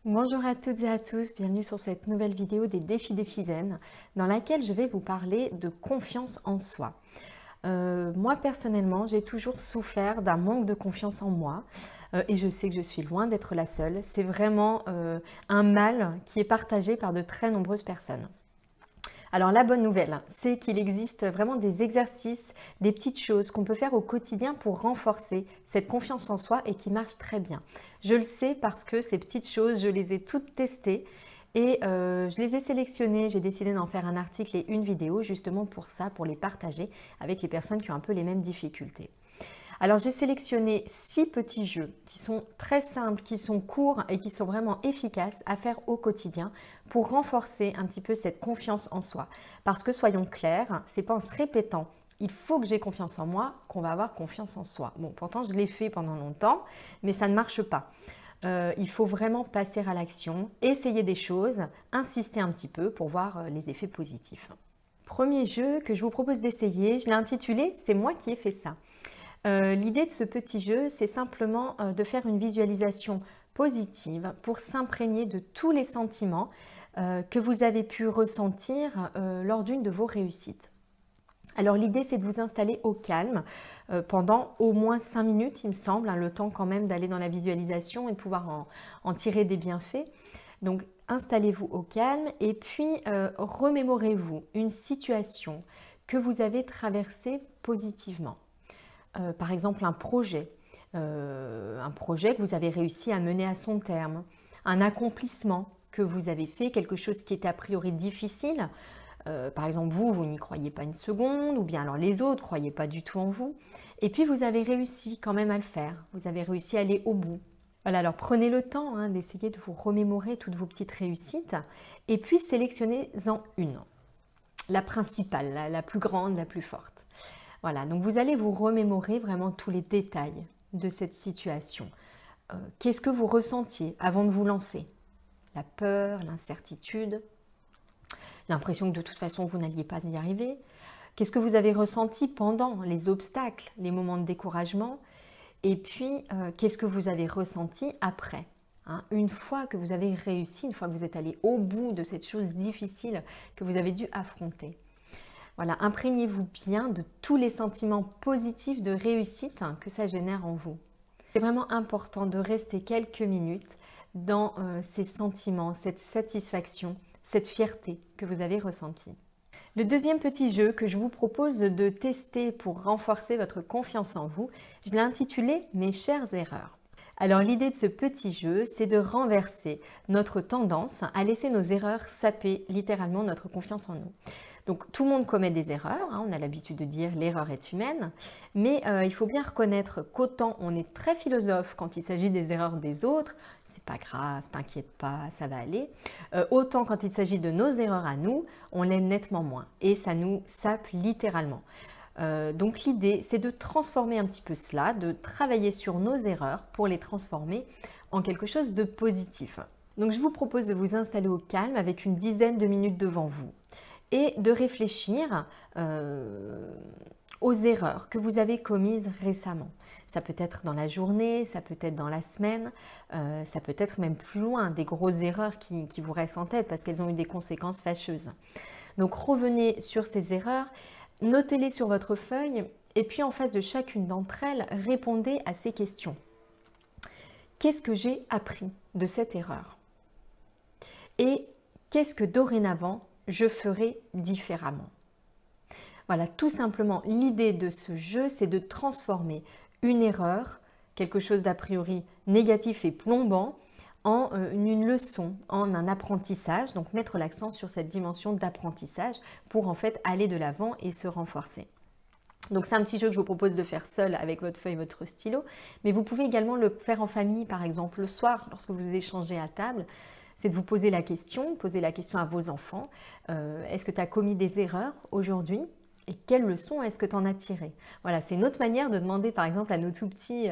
Bonjour à toutes et à tous, bienvenue sur cette nouvelle vidéo des défis zen dans laquelle je vais vous parler de confiance en soi. Moi personnellement, j'ai toujours souffert d'un manque de confiance en moi et je sais que je suis loin d'être la seule. C'est vraiment un mal qui est partagé par de très nombreuses personnes. Alors la bonne nouvelle, c'est qu'il existe vraiment des exercices, des petites choses qu'on peut faire au quotidien pour renforcer cette confiance en soi et qui marchent très bien. Je le sais parce que ces petites choses, je les ai toutes testées et je les ai sélectionnées. J'ai décidé d'en faire un article et une vidéo justement pour ça, pour les partager avec les personnes qui ont un peu les mêmes difficultés. Alors j'ai sélectionné 6 petits jeux qui sont très simples, qui sont courts et qui sont vraiment efficaces à faire au quotidien pour renforcer un petit peu cette confiance en soi. Parce que soyons clairs, c'est pas en se répétant il faut que j'ai confiance en moi qu'on va avoir confiance en soi. Bon, pourtant je l'ai fait pendant longtemps, mais ça ne marche pas. Il faut vraiment passer à l'action, essayer des choses, insister un petit peu pour voir les effets positifs. Premier jeu que je vous propose d'essayer, je l'ai intitulé « C'est moi qui ai fait ça ». L'idée de ce petit jeu, c'est simplement de faire une visualisation positive pour s'imprégner de tous les sentiments que vous avez pu ressentir lors d'une de vos réussites. Alors l'idée, c'est de vous installer au calme pendant au moins 5 minutes, il me semble, le temps quand même d'aller dans la visualisation et de pouvoir en tirer des bienfaits. Donc installez-vous au calme et puis remémorez-vous une situation que vous avez traversée positivement. Par exemple un projet que vous avez réussi à mener à son terme, un accomplissement que vous avez fait, quelque chose qui était a priori difficile, par exemple vous n'y croyez pas une seconde, ou bien alors les autres ne croyaient pas du tout en vous, et puis vous avez réussi quand même à le faire, vous avez réussi à aller au bout. Voilà, alors prenez le temps d'essayer de vous remémorer toutes vos petites réussites, et puis sélectionnez-en une, la principale, la plus grande, la plus forte. Voilà, donc vous allez vous remémorer vraiment tous les détails de cette situation. Qu'est-ce que vous ressentiez avant de vous lancer? La peur, l'incertitude, l'impression que de toute façon vous n'alliez pas y arriver. Qu'est-ce que vous avez ressenti pendant les obstacles, les moments de découragement? Et puis, qu'est-ce que vous avez ressenti après? Une fois que vous avez réussi, une fois que vous êtes allé au bout de cette chose difficile que vous avez dû affronter. Voilà, imprégnez-vous bien de tous les sentiments positifs de réussite que ça génère en vous. C'est vraiment important de rester quelques minutes dans ces sentiments, cette satisfaction, cette fierté que vous avez ressentie. Le deuxième petit jeu que je vous propose de tester pour renforcer votre confiance en vous, je l'ai intitulé « Mes chères erreurs ». Alors l'idée de ce petit jeu, c'est de renverser notre tendance à laisser nos erreurs saper littéralement notre confiance en nous. Donc tout le monde commet des erreurs, on a l'habitude de dire l'erreur est humaine, mais il faut bien reconnaître qu'autant on est très philosophe quand il s'agit des erreurs des autres, c'est pas grave, t'inquiète pas, ça va aller, autant quand il s'agit de nos erreurs à nous, on l'est nettement moins et ça nous sape littéralement. Donc l'idée, c'est de transformer un petit peu cela, de travailler sur nos erreurs pour les transformer en quelque chose de positif. Donc je vous propose de vous installer au calme avec une dizaine de minutes devant vous et de réfléchir aux erreurs que vous avez commises récemment. Ça peut être dans la journée, ça peut être dans la semaine, ça peut être même plus loin, des grosses erreurs qui vous restent en tête parce qu'elles ont eu des conséquences fâcheuses. Donc revenez sur ces erreurs, notez-les sur votre feuille et puis en face de chacune d'entre elles, répondez à ces questions. Qu'est-ce que j'ai appris de cette erreur? Et qu'est-ce que dorénavant je ferai différemment? Voilà, tout simplement, l'idée de ce jeu, c'est de transformer une erreur, quelque chose d'a priori négatif et plombant, en une leçon, en un apprentissage, donc mettre l'accent sur cette dimension d'apprentissage pour en fait aller de l'avant et se renforcer. Donc c'est un petit jeu que je vous propose de faire seul avec votre feuille et votre stylo, mais vous pouvez également le faire en famille, par exemple le soir, lorsque vous échangez à table. C'est de vous poser la question à vos enfants. Est-ce que tu as commis des erreurs aujourd'hui? Et quelles leçons est-ce que tu en as tirées? Voilà, c'est une autre manière de demander par exemple à nos tout petits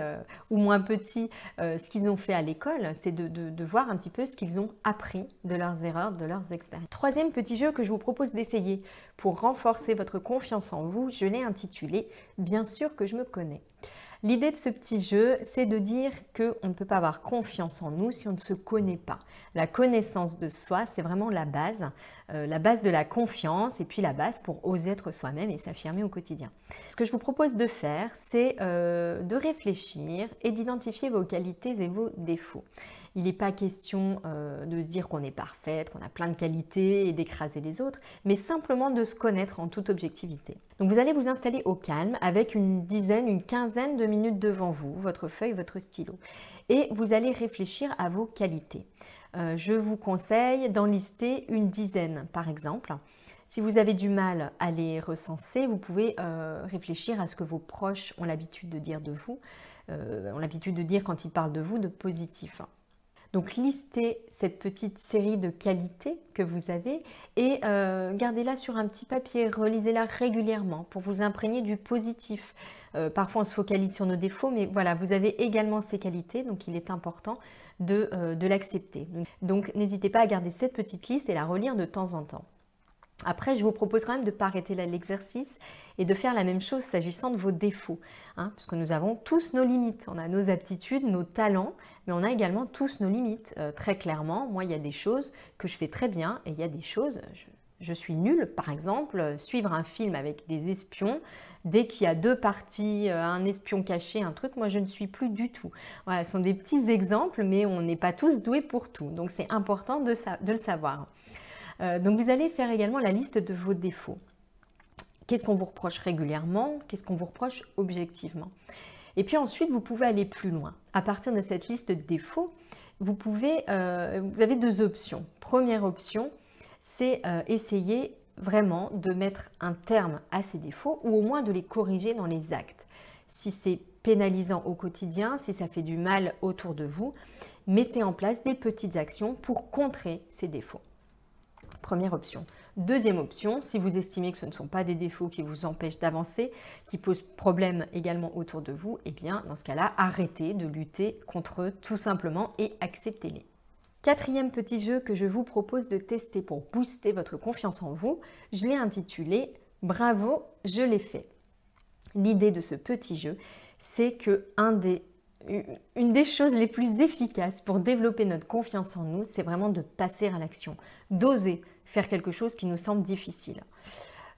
ou moins petits ce qu'ils ont fait à l'école, c'est de voir un petit peu ce qu'ils ont appris de leurs erreurs, de leurs expériences. Troisième petit jeu que je vous propose d'essayer pour renforcer votre confiance en vous, je l'ai intitulé « Bien sûr que je me connais ». L'idée de ce petit jeu, c'est de dire qu'on ne peut pas avoir confiance en nous si on ne se connaît pas. La connaissance de soi, c'est vraiment la base de la confiance et puis la base pour oser être soi-même et s'affirmer au quotidien. Ce que je vous propose de faire, c'est de réfléchir et d'identifier vos qualités et vos défauts. Il n'est pas question de se dire qu'on est parfaite, qu'on a plein de qualités et d'écraser les autres, mais simplement de se connaître en toute objectivité. Donc vous allez vous installer au calme avec une quinzaine de minutes devant vous, votre feuille, votre stylo. Et vous allez réfléchir à vos qualités. Je vous conseille d'en lister une dizaine par exemple. Si vous avez du mal à les recenser, vous pouvez réfléchir à ce que vos proches ont l'habitude de dire de vous, ont l'habitude de dire quand ils parlent de vous de positif. Donc listez cette petite série de qualités que vous avez et gardez-la sur un petit papier, relisez-la régulièrement pour vous imprégner du positif. Parfois on se focalise sur nos défauts, mais voilà, vous avez également ces qualités, donc il est important de l'accepter. Donc n'hésitez pas à garder cette petite liste et la relire de temps en temps. Après, je vous propose quand même de ne pas arrêter l'exercice et de faire la même chose s'agissant de vos défauts, parce que nous avons tous nos limites. On a nos aptitudes, nos talents, mais on a également tous nos limites. Très clairement, moi, il y a des choses que je fais très bien et il y a des choses, je suis nulle. Par exemple, suivre un film avec des espions, dès qu'il y a deux parties, un espion caché, un truc, moi, je ne suis plus du tout. Voilà, ce sont des petits exemples, mais on n'est pas tous doués pour tout. Donc, c'est important de le savoir. Donc vous allez faire également la liste de vos défauts. Qu'est-ce qu'on vous reproche régulièrement? Qu'est-ce qu'on vous reproche objectivement? Et puis ensuite, vous pouvez aller plus loin. À partir de cette liste de défauts, vous avez deux options. Première option, c'est essayer vraiment de mettre un terme à ces défauts ou au moins de les corriger dans les actes. Si c'est pénalisant au quotidien, si ça fait du mal autour de vous, mettez en place des petites actions pour contrer ces défauts. Première option. Deuxième option, si vous estimez que ce ne sont pas des défauts qui vous empêchent d'avancer, qui posent problème également autour de vous, eh bien dans ce cas-là, arrêtez de lutter contre eux tout simplement et acceptez-les. Quatrième petit jeu que je vous propose de tester pour booster votre confiance en vous, je l'ai intitulé « Bravo, je l'ai fait ». L'idée de ce petit jeu, c'est que une des choses les plus efficaces pour développer notre confiance en nous, c'est vraiment de passer à l'action, d'oser faire quelque chose qui nous semble difficile.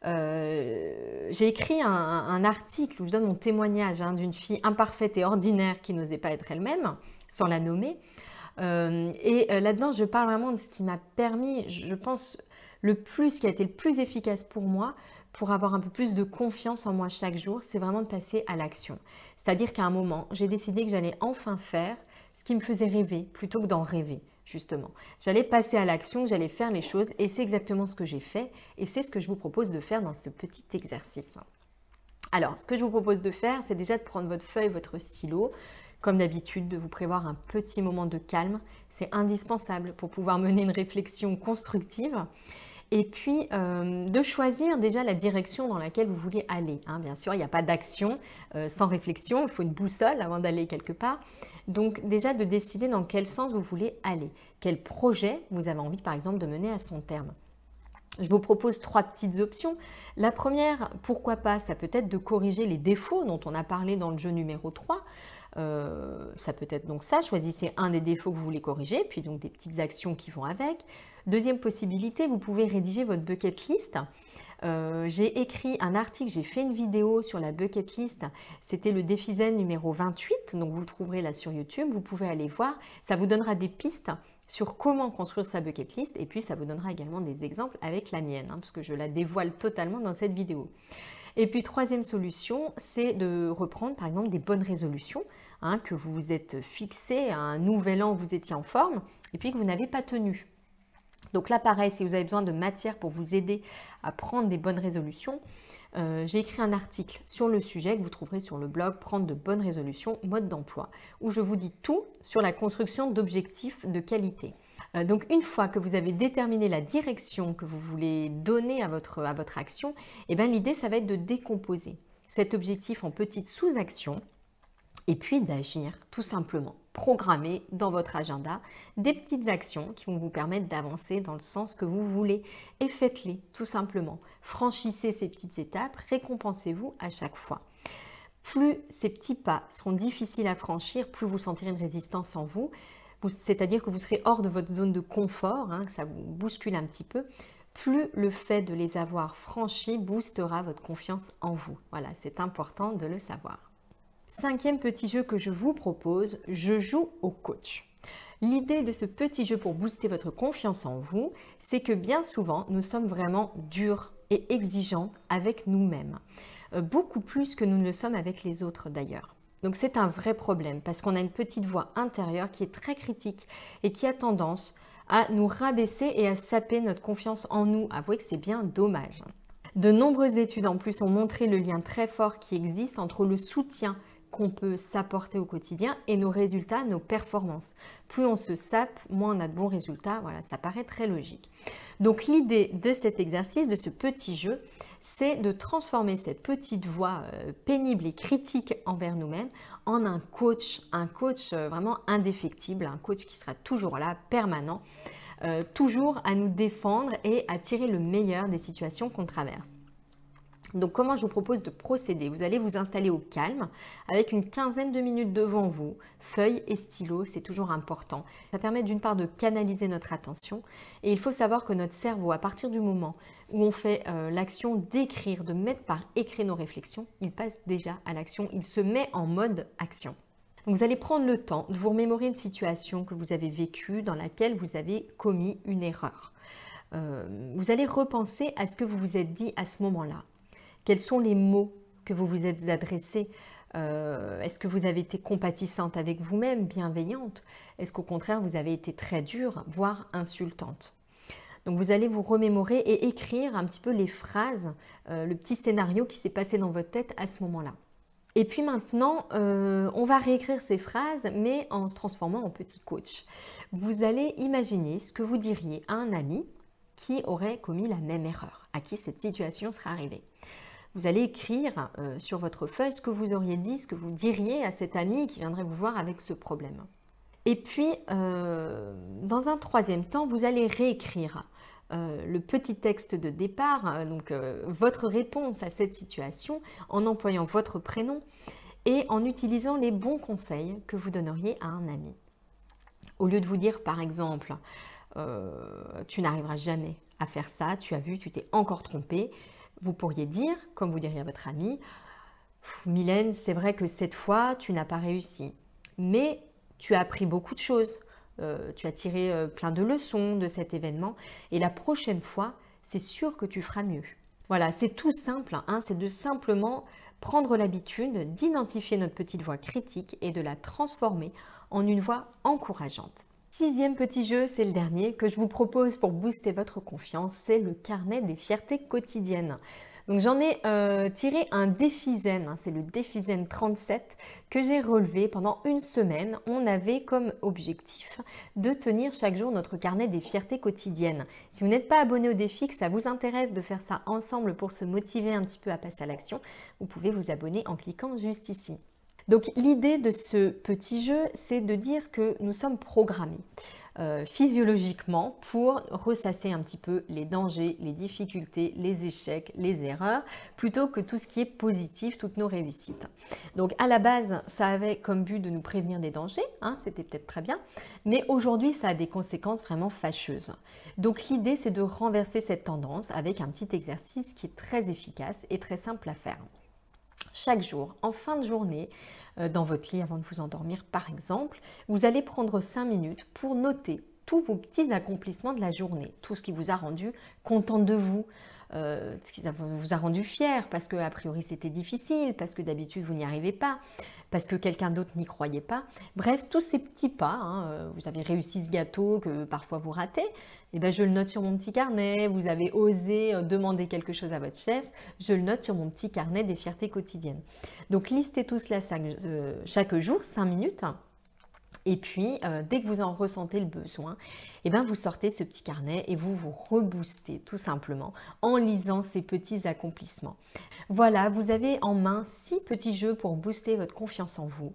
J'ai écrit un article où je donne mon témoignage d'une fille imparfaite et ordinaire qui n'osait pas être elle-même, sans la nommer. Là-dedans, je parle vraiment de ce qui m'a permis, je pense, ce qui a été le plus efficace pour moi, pour avoir un peu plus de confiance en moi chaque jour, c'est vraiment de passer à l'action. C'est-à-dire qu'à un moment, j'ai décidé que j'allais enfin faire ce qui me faisait rêver plutôt que d'en rêver, justement. J'allais passer à l'action, j'allais faire les choses et c'est exactement ce que j'ai fait et c'est ce que je vous propose de faire dans ce petit exercice. Alors, ce que je vous propose de faire, c'est déjà de prendre votre feuille, votre stylo, comme d'habitude, de vous prévoir un petit moment de calme. C'est indispensable pour pouvoir mener une réflexion constructive. Et puis, de choisir déjà la direction dans laquelle vous voulez aller. Bien sûr, il n'y a pas d'action sans réflexion, il faut une boussole avant d'aller quelque part. Donc déjà, de décider dans quel sens vous voulez aller. Quel projet vous avez envie, par exemple, de mener à son terme. Je vous propose 3 petites options. La première, pourquoi pas, ça peut être de corriger les défauts dont on a parlé dans le jeu numéro 3. Ça peut être donc ça, choisissez un des défauts que vous voulez corriger, puis donc des petites actions qui vont avec. Deuxième possibilité, vous pouvez rédiger votre bucket list. J'ai écrit un article, j'ai fait une vidéo sur la bucket list, c'était le défi zen numéro 28, donc vous le trouverez là sur YouTube, vous pouvez aller voir, ça vous donnera des pistes sur comment construire sa bucket list et puis ça vous donnera également des exemples avec la mienne, parce que je la dévoile totalement dans cette vidéo. Et puis troisième solution, c'est de reprendre par exemple des bonnes résolutions que vous vous êtes fixées à un nouvel an où vous étiez en forme et puis que vous n'avez pas tenu. Donc là pareil, si vous avez besoin de matière pour vous aider à prendre des bonnes résolutions, j'ai écrit un article sur le sujet que vous trouverez sur le blog Prendre de bonnes résolutions, mode d'emploi, où je vous dis tout sur la construction d'objectifs de qualité. Donc une fois que vous avez déterminé la direction que vous voulez donner à votre action, l'idée ça va être de décomposer cet objectif en petites sous-actions et puis d'agir tout simplement. Programmer dans votre agenda des petites actions qui vont vous permettre d'avancer dans le sens que vous voulez et faites-les tout simplement. Franchissez ces petites étapes, récompensez-vous à chaque fois. Plus ces petits pas seront difficiles à franchir, plus vous sentirez une résistance en vous, c'est-à-dire que vous serez hors de votre zone de confort, que ça vous bouscule un petit peu, plus le fait de les avoir franchis boostera votre confiance en vous. Voilà, c'est important de le savoir. Cinquième petit jeu que je vous propose, je joue au coach. L'idée de ce petit jeu pour booster votre confiance en vous, c'est que bien souvent, nous sommes vraiment durs et exigeants avec nous-mêmes. Beaucoup plus que nous ne le sommes avec les autres d'ailleurs. Donc c'est un vrai problème parce qu'on a une petite voix intérieure qui est très critique et qui a tendance à nous rabaisser et à saper notre confiance en nous. Avouez que c'est bien dommage. De nombreuses études en plus ont montré le lien très fort qui existe entre le soutien qu'on peut s'apporter au quotidien et nos résultats, nos performances. Plus on se sape, moins on a de bons résultats. Voilà, ça paraît très logique. Donc l'idée de cet exercice, de ce petit jeu, c'est de transformer cette petite voix pénible et critique envers nous-mêmes en un coach vraiment indéfectible, un coach qui sera toujours là, permanent, toujours à nous défendre et à tirer le meilleur des situations qu'on traverse. Donc comment je vous propose de procéder? Vous allez vous installer au calme avec une quinzaine de minutes devant vous, feuille et stylo, c'est toujours important. Ça permet d'une part de canaliser notre attention et il faut savoir que notre cerveau, à partir du moment où on fait l'action d'écrire, de mettre par écrit nos réflexions, il passe déjà à l'action, il se met en mode action. Donc vous allez prendre le temps de vous remémorer une situation que vous avez vécue dans laquelle vous avez commis une erreur. Vous allez repenser à ce que vous vous êtes dit à ce moment-là. Quels sont les mots que vous vous êtes adressés? Est-ce que vous avez été compatissante avec vous-même, bienveillante? Est-ce qu'au contraire, vous avez été très dure, voire insultante? Donc vous allez vous remémorer et écrire un petit peu les phrases, le petit scénario qui s'est passé dans votre tête à ce moment-là. Et puis maintenant, on va réécrire ces phrases, mais en se transformant en petit coach. Vous allez imaginer ce que vous diriez à un ami qui aurait commis la même erreur, à qui cette situation serait arrivée. Vous allez écrire sur votre feuille ce que vous auriez dit, ce que vous diriez à cet ami qui viendrait vous voir avec ce problème. Et puis, dans un troisième temps, vous allez réécrire le petit texte de départ, donc votre réponse à cette situation en employant votre prénom et en utilisant les bons conseils que vous donneriez à un ami. Au lieu de vous dire par exemple, tu n'arriveras jamais à faire ça, tu as vu, tu t'es encore trompé, vous pourriez dire, comme vous diriez à votre ami, Mylène, c'est vrai que cette fois, tu n'as pas réussi, mais tu as appris beaucoup de choses. Tu as tiré plein de leçons de cet événement et la prochaine fois, c'est sûr que tu feras mieux. Voilà, c'est tout simple, c'est de simplement prendre l'habitude d'identifier notre petite voix critique et de la transformer en une voix encourageante. Sixième petit jeu, c'est le dernier que je vous propose pour booster votre confiance, c'est le carnet des fiertés quotidiennes. Donc j'en ai tiré un défi zen, c'est le défi zen 37 que j'ai relevé pendant une semaine. On avait comme objectif de tenir chaque jour notre carnet des fiertés quotidiennes. Si vous n'êtes pas abonné au défi, que ça vous intéresse de faire ça ensemble pour se motiver un petit peu à passer à l'action, vous pouvez vous abonner en cliquant juste ici. Donc l'idée de ce petit jeu, c'est de dire que nous sommes programmés physiologiquement pour ressasser un petit peu les dangers, les difficultés, les échecs, les erreurs, plutôt que tout ce qui est positif, toutes nos réussites. Donc à la base, ça avait comme but de nous prévenir des dangers, c'était peut-être très bien, mais aujourd'hui, ça a des conséquences vraiment fâcheuses. Donc l'idée, c'est de renverser cette tendance avec un petit exercice qui est très efficace et très simple à faire. Chaque jour, en fin de journée, dans votre lit avant de vous endormir par exemple, vous allez prendre 5 minutes pour noter tous vos petits accomplissements de la journée, tout ce qui vous a rendu content de vous, ce qui vous a rendu fier parce que a priori c'était difficile, parce que d'habitude vous n'y arrivez pas, parce que quelqu'un d'autre n'y croyait pas. Bref, tous ces petits pas, vous avez réussi ce gâteau que parfois vous ratez, et bien je le note sur mon petit carnet, vous avez osé demander quelque chose à votre chef, je le note sur mon petit carnet des fiertés quotidiennes. Donc listez tout cela chaque jour, 5 minutes. Et puis, dès que vous en ressentez le besoin, vous sortez ce petit carnet et vous vous reboostez tout simplement en lisant ces petits accomplissements. Voilà, vous avez en main 6 petits jeux pour booster votre confiance en vous.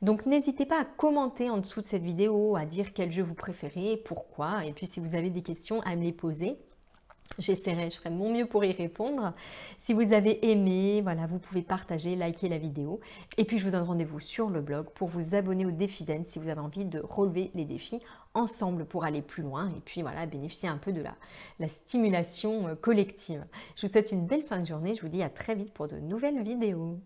Donc, n'hésitez pas à commenter en dessous de cette vidéo, à dire quel jeu vous préférez, pourquoi. Et puis, si vous avez des questions, à me les poser. J'essaierai, je ferai mon mieux pour y répondre. Si vous avez aimé, voilà, vous pouvez partager, liker la vidéo. Et puis je vous donne rendez-vous sur le blog pour vous abonner au défi Zen si vous avez envie de relever les défis ensemble pour aller plus loin et puis voilà, bénéficier un peu de la stimulation collective. Je vous souhaite une belle fin de journée, je vous dis à très vite pour de nouvelles vidéos.